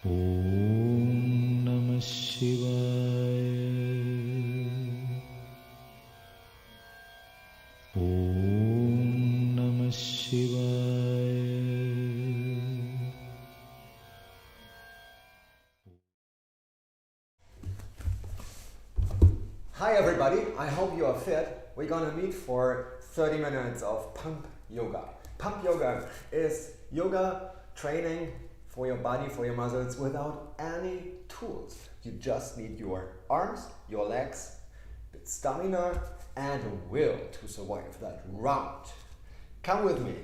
Om Namah Shivaya. Om Namah Shivaya. Hi everybody, I hope you are fit. We're gonna meet for 30 minutes of pump yoga. Pump yoga is yoga training for your body, for your muscles without any tools. You just need your arms, your legs, bit stamina and a will to survive that round. Come with me.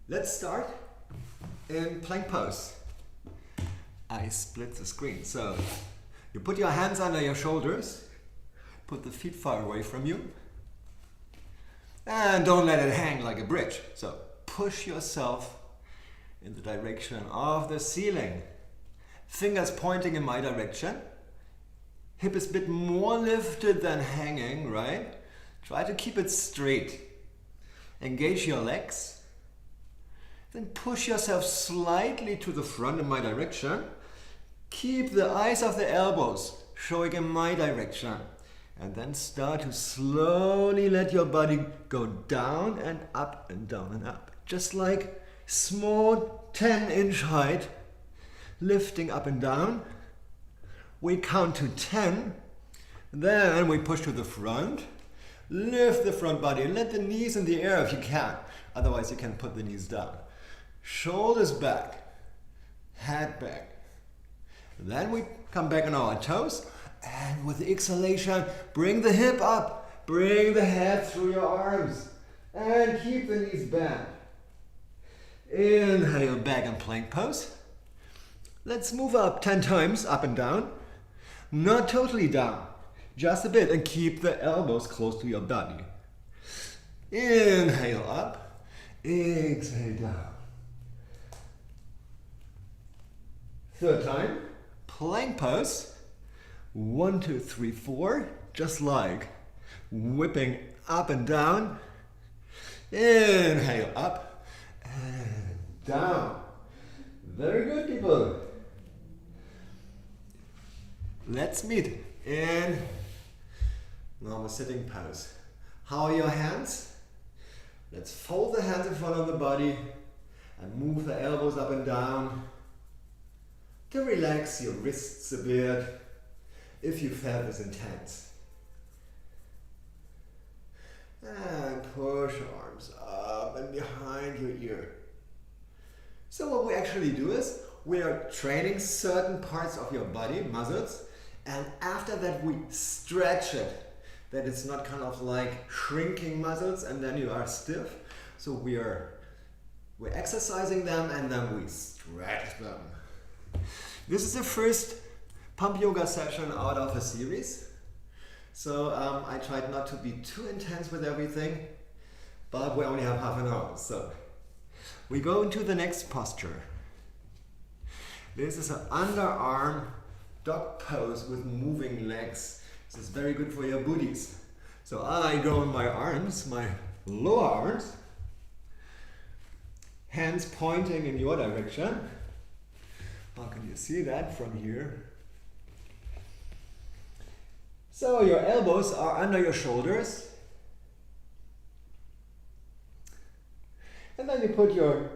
Let's start in plank pose. I split the screen. So you put your hands under your shoulders, put the feet far away from you, and don't let it hang like a bridge. So push yourself in the direction of the ceiling. Fingers pointing in my direction. Hip is a bit more lifted than hanging, right? Try to keep it straight. Engage your legs. Then push yourself slightly to the front in my direction. Keep the eyes of the elbows showing in my direction. And then start to slowly let your body go down and up and down and up. Just like small 10-inch height, lifting up and down. We count to 10. Then we push to the front. Lift the front body and let the knees in the air if you can. Otherwise you can put the knees down. Shoulders back, head back. Then we come back on our toes and with the exhalation, bring the hip up, bring the head through your arms and keep the knees bent. Inhale back in plank pose. Let's move up 10 times, up and down. Not totally down, just a bit and keep the elbows close to your body. Inhale up, exhale down. Third time, plank pose. 1, 2, 3, 4. Just like whipping up and down. Inhale up and down. Very good, people. Let's meet in normal sitting pose. How are your hands? Let's fold the hands in front of the body and move the elbows up and down. To relax your wrists a bit if you felt this intense. And push arms up and behind your ear. So what we actually do is we are training certain parts of your body, muscles, and after that we stretch it. That it's not kind of like shrinking muscles and then you are stiff. So we're exercising them and then we stretch them. This is the first pump yoga session out of a series. So I tried not to be too intense with everything, but we only have half an hour. So we go into the next posture. This is an underarm dog pose with moving legs. This is very good for your booties. So I go on my arms, my lower arms, hands pointing in your direction. How can you see that from here? So your elbows are under your shoulders. And then you put your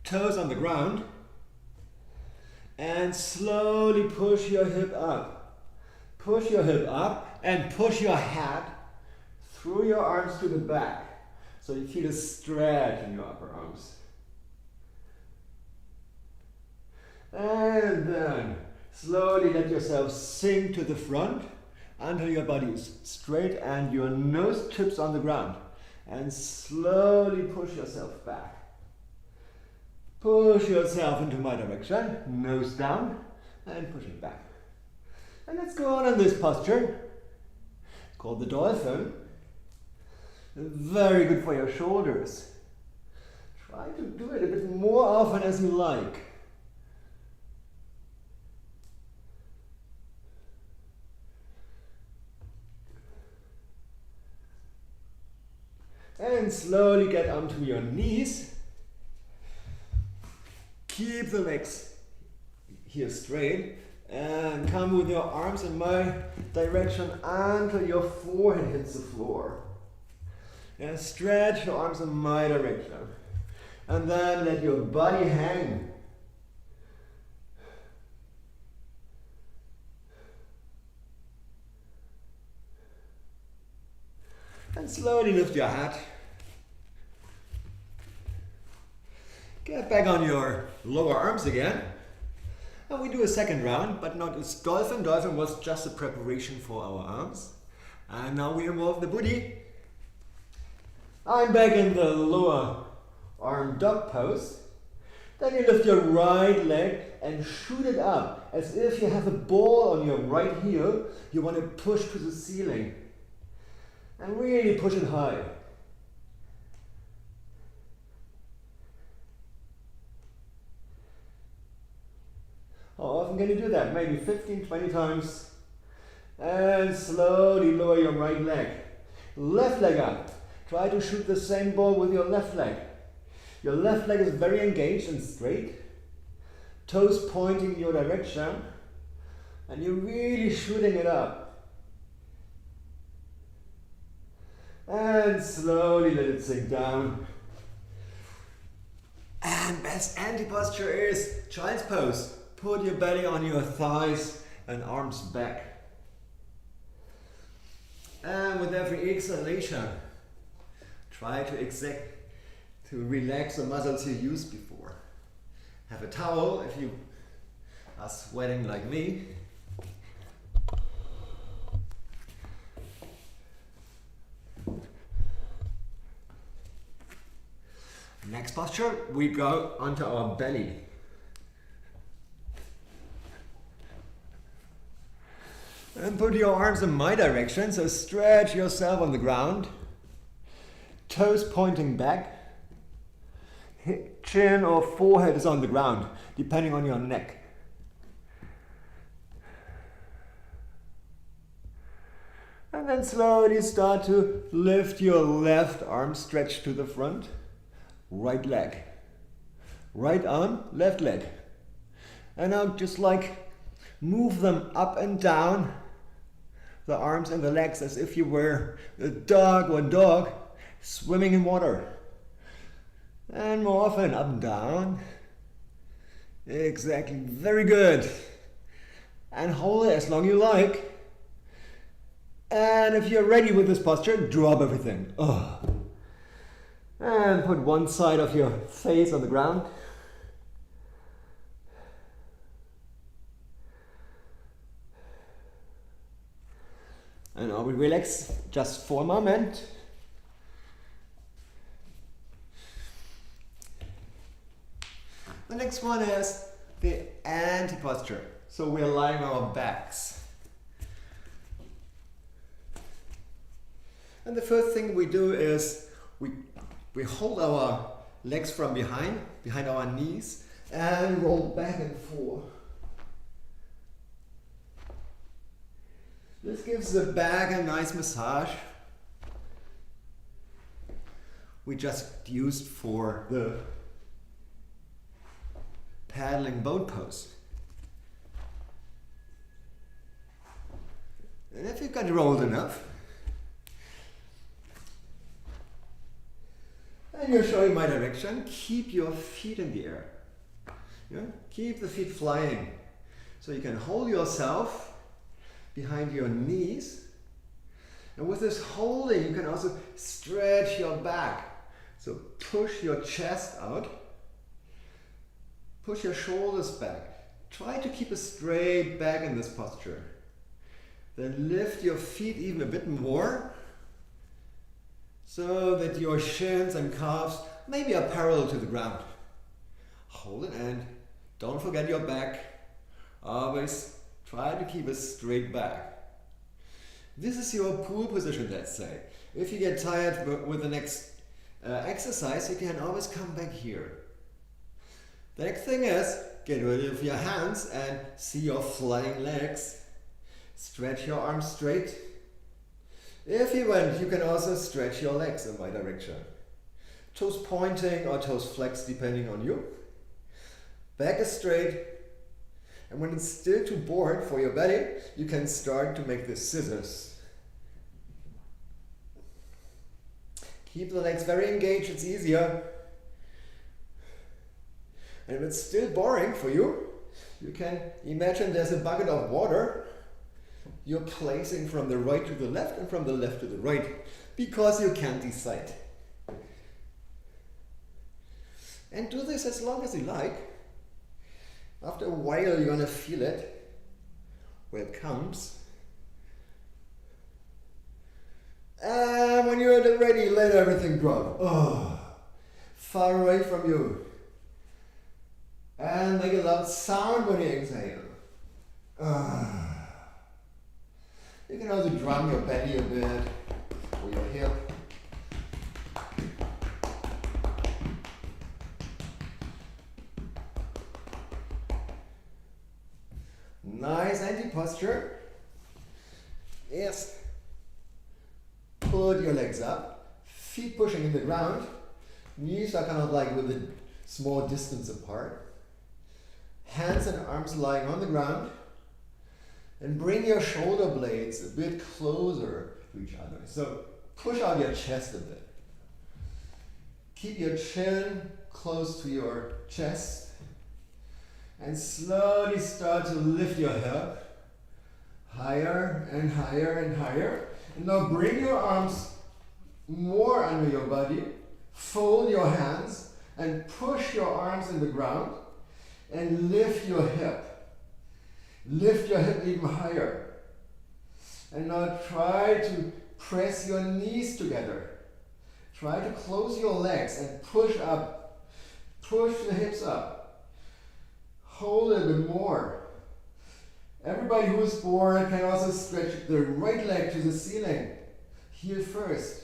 toes on the ground and slowly push your hip up. Push your hip up and push your head through your arms to the back. So you feel a stretch in your upper arms. And then slowly let yourself sink to the front until your body is straight and your nose tips on the ground. And slowly push yourself back. Push yourself into my direction, nose down and pushing back. And let's go on in this posture called the dolphin. Very good for your shoulders. Try to do it a bit more often as you like. And slowly get onto your knees. Keep the legs here straight. And come with your arms in my direction until your forehead hits the floor. And stretch your arms in my direction. And then let your body hang. And slowly lift your head. Get back on your lower arms again. And we do a second round, but not as dolphin. Dolphin was just a preparation for our arms. And now we involve the booty. I'm back in the lower arm dog pose. Then you lift your right leg and shoot it up as if you have a ball on your right heel you want to push to the ceiling. And really push it high. How often can you do that? Maybe 15, 20 times. And slowly lower your right leg. Left leg up. Try to shoot the same ball with your left leg. Your left leg is very engaged and straight. Toes pointing in your direction. And you're really shooting it up. And slowly let it sink down. And best anti-posture is child's pose. Put your belly on your thighs and arms back. And with every exhalation, try to relax the muscles you used before. Have a towel if you are sweating like me. Next posture, we go onto our belly. And put your arms in my direction, so stretch yourself on the ground. Toes pointing back. Chin or forehead is on the ground, depending on your neck. And then slowly start to lift your left arm, stretch to the front. Right leg. Right arm, left leg. And now just like move them up and down, the arms and the legs, as if you were a dog or dog swimming in water. And more often, up and down. Exactly, very good. And hold it as long as you like. And if you're ready with this posture, drop everything. Oh. And put one side of your face on the ground. And now we relax just for a moment. The next one is the anti-posture. So we're lying on our backs. And the first thing we do is we hold our legs from behind our knees, and roll back and forth. This gives the back a nice massage. We just used for the paddling boat pose. And if you've got it rolled enough, and you're showing my direction, keep your feet in the air. Yeah? Keep the feet flying. So you can hold yourself behind your knees. And with this holding, you can also stretch your back. So push your chest out. Push your shoulders back. Try to keep a straight back in this posture. Then lift your feet even a bit more, so that your shins and calves maybe are parallel to the ground. Hold it, and don't forget your back. Always try to keep a straight back. This is your pool position, let's say. If you get tired with the next exercise, you can always come back here. The next thing is, get rid of your hands and see your flying legs. Stretch your arms straight. If you want, you can also stretch your legs in my direction. Toes pointing or toes flexed depending on you. Back is straight. And when it's still too boring for your body, you can start to make the scissors. Keep the legs very engaged, it's easier. And if it's still boring for you, you can imagine there's a bucket of water you're placing from the right to the left and from the left to the right, because you can't decide. And do this as long as you like. After a while you're gonna feel it, where it comes. And when you're ready, let everything drop. Oh, far away from you. And make a loud sound when you exhale. You can also drum your belly a bit, or your hip. Nice anti-posture. Yes. Put your legs up, feet pushing in the ground. Knees are kind of like with a small distance apart. Hands and arms lying on the ground. And bring your shoulder blades a bit closer to each other. So push out your chest a bit. Keep your chin close to your chest. And slowly start to lift your hip higher and higher and higher. And now bring your arms more under your body. Fold your hands and push your arms in the ground and lift your hip. Lift your hip even higher. And now try to press your knees together. Try to close your legs and push up. Push the hips up. Hold it a bit more. Everybody who is bored can also stretch the right leg to the ceiling. Heel first.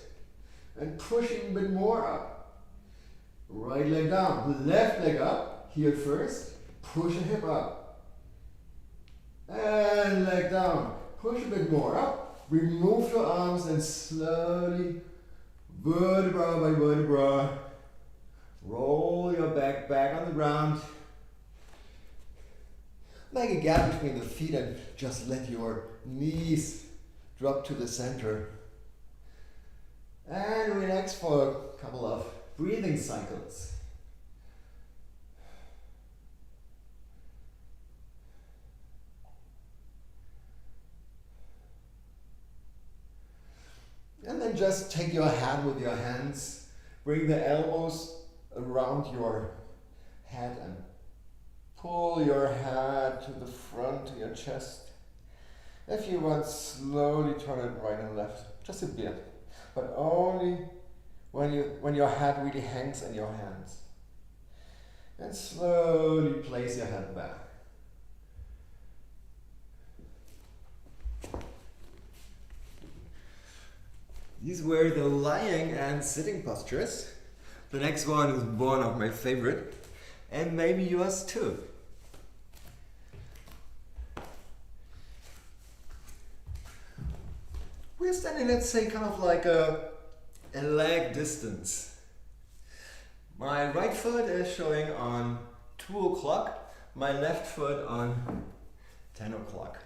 And push even a bit more up. Right leg down. Left leg up. Heel first. Push the hip up. And leg down. Push a bit more up. Remove your arms and slowly, vertebra by vertebra, roll your back on the ground. Make a gap between the feet and just let your knees drop to the center. And relax for a couple of breathing cycles. And then just take your hand with your hands, bring the elbows around your head and pull your head to the front, to your chest. If you want, slowly turn it right and left, just a bit, but only when your head really hangs in your hands. And slowly place your head back. These were the lying and sitting postures. The next one is one of my favorite, and maybe yours too. We're standing, let's say, kind of like a leg distance. My right foot is showing on 2 o'clock, my left foot on 10 o'clock.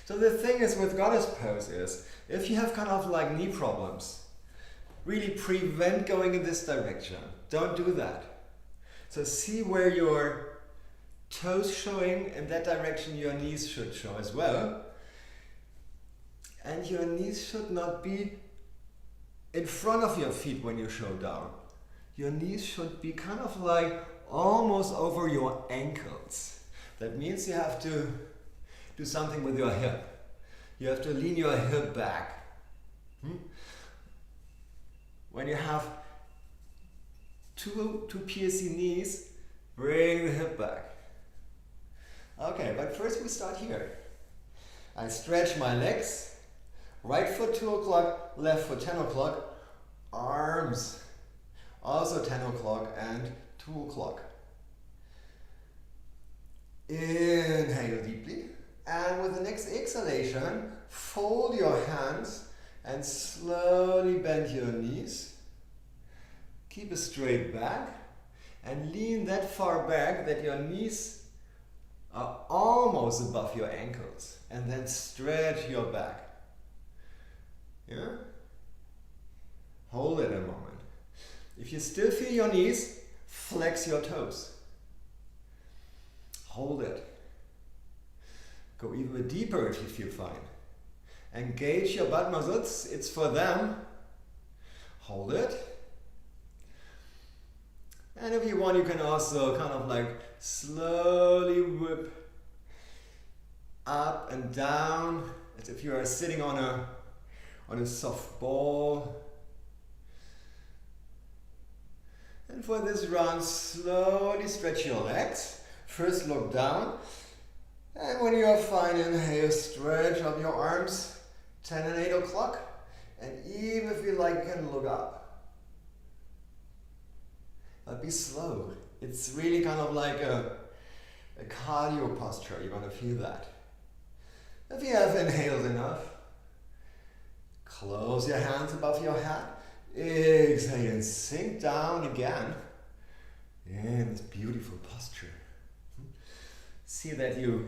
So the thing is with goddess pose is, if you have kind of like knee problems, really prevent going in this direction. Don't do that. So see where your toes showing, in that direction your knees should show as well. And your knees should not be in front of your feet when you show down. Your knees should be kind of like almost over your ankles. That means you have to do something with your hip. You have to lean your hip back. When you have two piercing knees, bring the hip back. Okay, but first we start here. I stretch my legs. Right foot 2 o'clock, left foot 10 o'clock. Arms also 10 o'clock and 2 o'clock. Inhale deeply. And with the next exhalation, fold your hands And slowly bend your knees. Keep a straight back and lean that far back that your knees are almost above your ankles. And then stretch your back. Yeah? Hold it a moment. If you still feel your knees, flex your toes. Hold it. Go even a bit deeper if you feel fine. Engage your butt muscles, it's for them. Hold it. And if you want, you can also kind of like slowly whip up and down as if you are sitting on a soft ball. And for this round, slowly stretch your legs. First look down. And when you are fine, inhale, stretch up your arms, 10 and 8 o'clock. And even if you like, you can look up. But be slow. It's really kind of like a cardio posture. You're going to feel that. If you have inhaled enough, close your hands above your head. Exhale and sink down again in this beautiful posture. See that you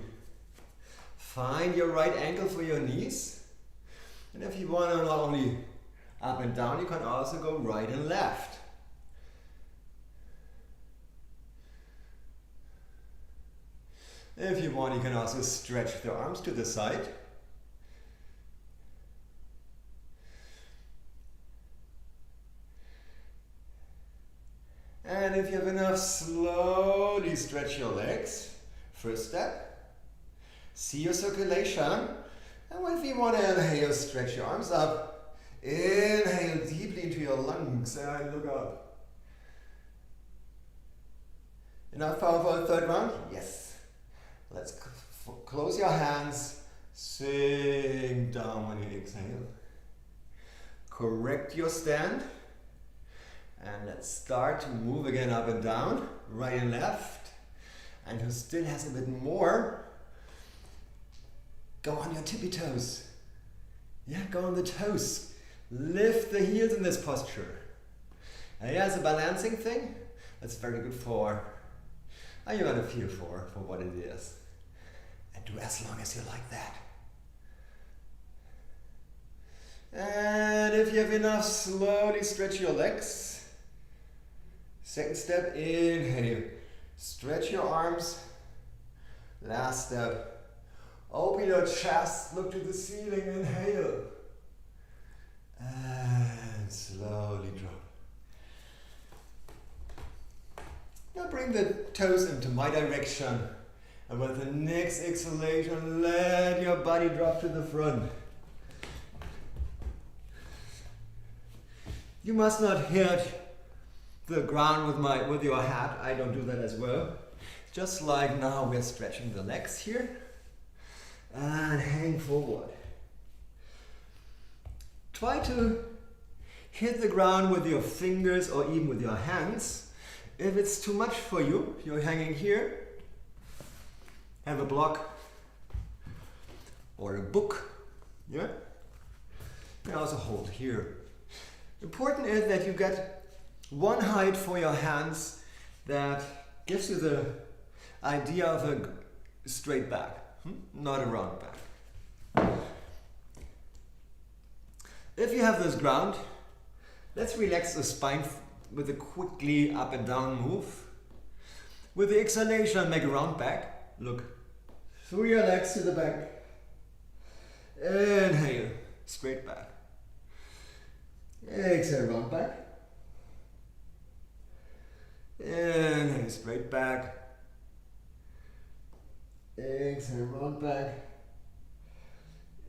find your right ankle for your knees. And if you want to not only up and down, you can also go right and left. If you want, you can also stretch the arms to the side. And if you have enough, slowly stretch your legs. First step. See your circulation. And if you want to inhale, stretch your arms up. Inhale deeply into your lungs and look up. Enough power for a third round? Yes. Let's close your hands. Sink down when you exhale. Correct your stand. And let's start to move again up and down, right and left. And who still has a bit more, go on your tippy toes. Yeah, go on the toes. Lift the heels in this posture. And yeah, it's a balancing thing. That's very good for how you're gonna feel for what it is. And do as long as you like that. And if you have enough, slowly stretch your legs. Second step, inhale. Stretch your arms. Last step. Open your chest, look to the ceiling, inhale. And slowly drop. Now bring the toes into my direction. And with the next exhalation, let your body drop to the front. You must not hit the ground with your head. I don't do that as well. Just like now we're stretching the legs here and hang forward. Try to hit the ground with your fingers or even with your hands. If it's too much for you, you're hanging here, have a block or a book. Yeah? You can also hold here. Important is that you get one height for your hands that gives you the idea of a straight back, not a round back. If you have this ground, let's relax the spine with a quickly up and down move. With the exhalation, make a round back. Look through your legs to the back. Inhale, straight back. Exhale, round back. Inhale, straight back. Exhale, round back.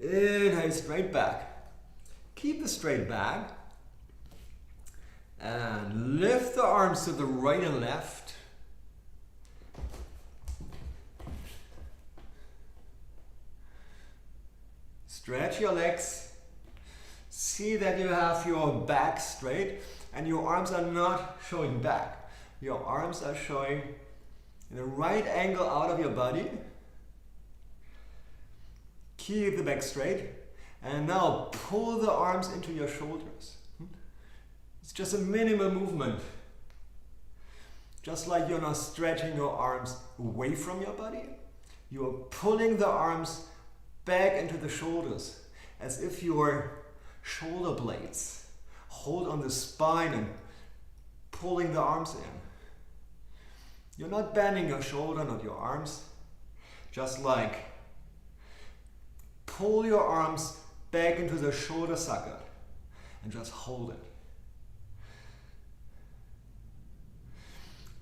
Inhale, straight back. Keep the straight back. And lift the arms to the right and left. Stretch your legs. See that you have your back straight and your arms are not showing back. Your arms are showing in the right angle out of your body. Keep the back straight And now pull the arms into your shoulders. It's just a minimal movement. Just like you're not stretching your arms away from your body, you're pulling the arms back into the shoulders as if your shoulder blades hold on the spine and pulling the arms in. You're not bending your shoulder, not your arms. Just like pull your arms back into the shoulder socket and just hold it.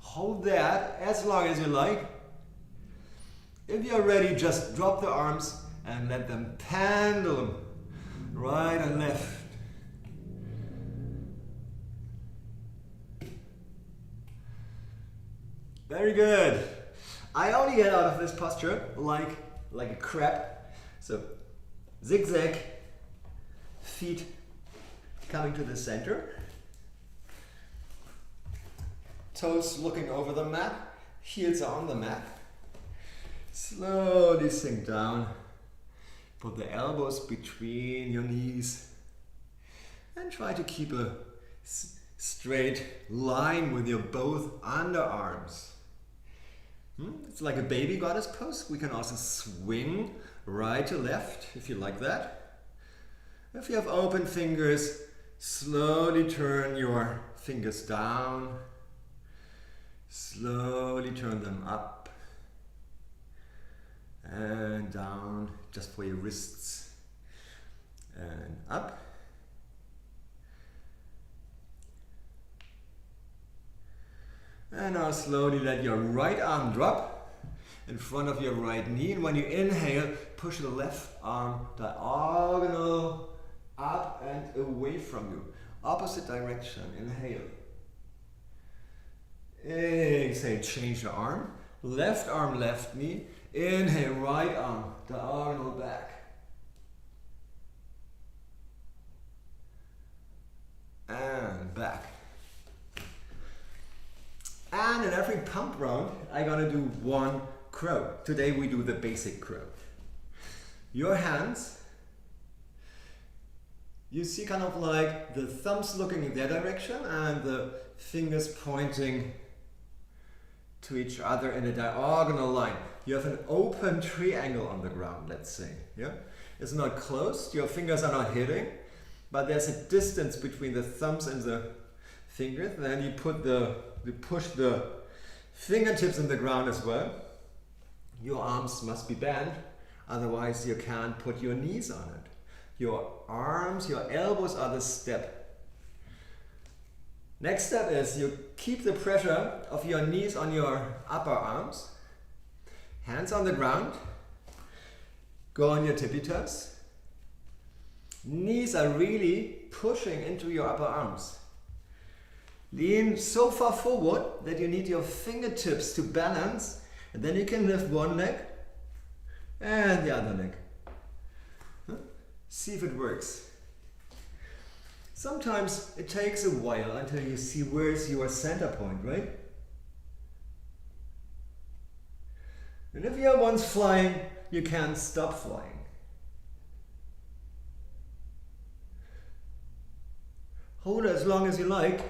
Hold that as long as you like. If you're ready, just drop the arms and let them pendulum right and left. Very good. I only get out of this posture like a crab. So zigzag, feet coming to the center. Toes looking over the mat, heels are on the mat. Slowly sink down. Put the elbows between your knees. And try to keep a straight line with your both underarms. It's like a baby goddess pose. We can also swing right to left if you like that. If you have open fingers, slowly turn your fingers down. Slowly turn them up and down, just for your wrists, and up. And now slowly let your right arm drop in front of your right knee, and when you inhale, push the left arm diagonal up and away from you. Opposite direction, inhale. Exhale, change your arm. Left arm, left knee. Inhale, right arm, diagonal back. And back. And in every pump round, I'm gonna do one crow. Today we do the basic crow. Your hands, you see kind of like the thumbs looking in their direction and the fingers pointing to each other in a diagonal line. You have an open triangle on the ground, let's say. Yeah? It's not closed, your fingers are not hitting, but there's a distance between the thumbs and the fingers. Then you push the fingertips in the ground as well. Your arms must be bent, otherwise you can't put your knees on it. Your arms, your elbows are the step. Next step is you keep the pressure of your knees on your upper arms. Hands on the ground. Go on your tippy toes. Knees are really pushing into your upper arms. Lean so far forward that you need your fingertips to balance, and then you can lift one leg and the other leg. See if it works. Sometimes it takes a while until you see where's your center point, right? And if you're once flying, you can't stop flying. Hold it as long as you like.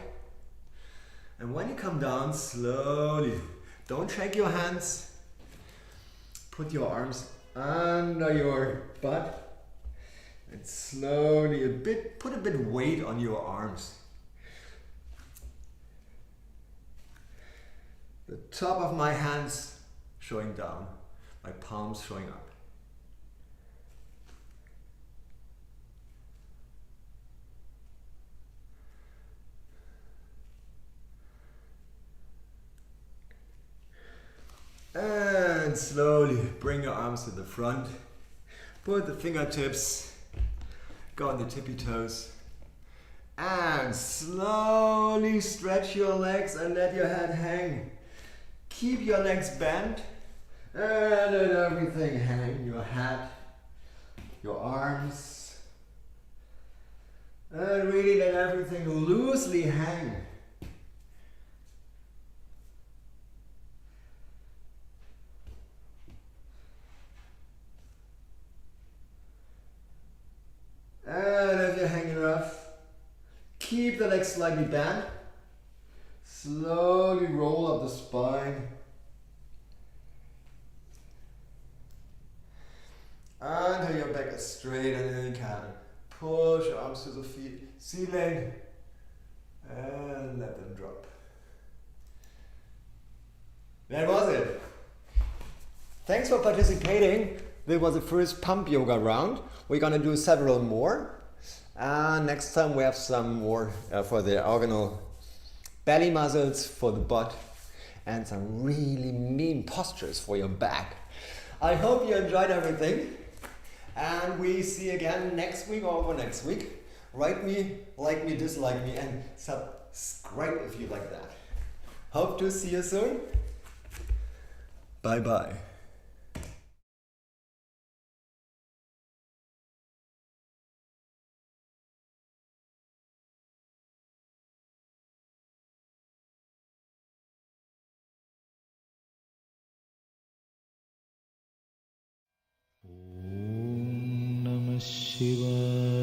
And when you come down, slowly, don't shake your hands. Put your arms under your butt. And slowly, put a bit of weight on your arms. The top of my hands showing down, my palms showing up. And slowly bring your arms to the front. Put the fingertips, go on the tippy toes. And slowly stretch your legs and let your head hang. Keep your legs bent and let everything hang. Your head, your arms. And really let everything loosely hang. Keep the legs slightly bent. Slowly roll up the spine. Until your back is straight, and then you can push your arms to the ceiling and let them drop. That was it. Thanks for participating. This was the first pump yoga round. We're gonna do several more. Next time we have some more for the organal belly muscles, for the butt, and some really mean postures for your back. I hope you enjoyed everything. And we see again next week or over next week. Write me, like me, dislike me, and subscribe if you like that. Hope to see you soon. Bye bye. Om Namah Shivaya.